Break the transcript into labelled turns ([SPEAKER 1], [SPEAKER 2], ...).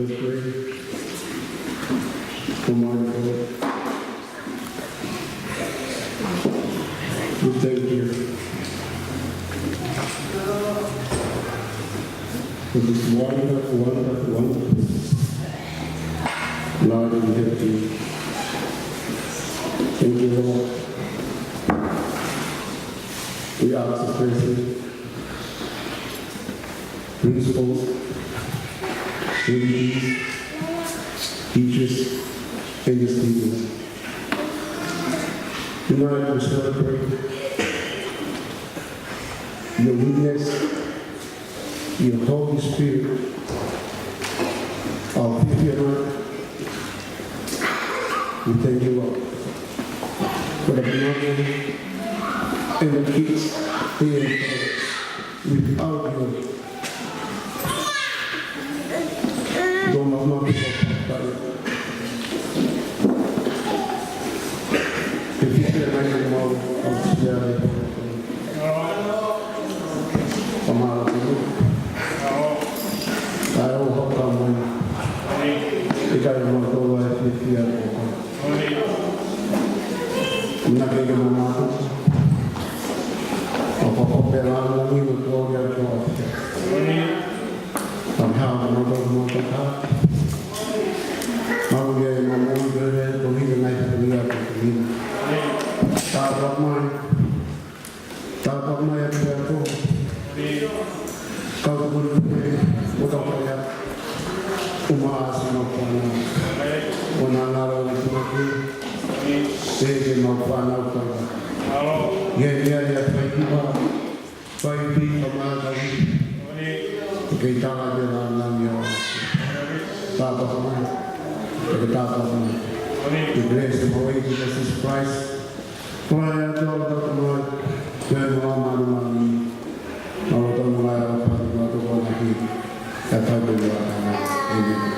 [SPEAKER 1] us pray. Almighty God, we thank you for this wonderful Lord, we thank you. Thank you, Lord. We ask the president, principals, ladies, teachers, and the students. Tonight we celebrate your witness, your Holy Spirit, our 50th night. We thank you, Lord, for the mother and the kids here without you. Don't know nothing about it. The 50th night of Australia. Come out of the room. I don't hope I'm winning. The guy who wants to go like 50 years old. I'm not going to go out. I'm going to go out with glory of God. Somehow, I'm not going to go out. I'm going to go out. The grace of our Lord Jesus Christ, for I have told the Lord, when Amen.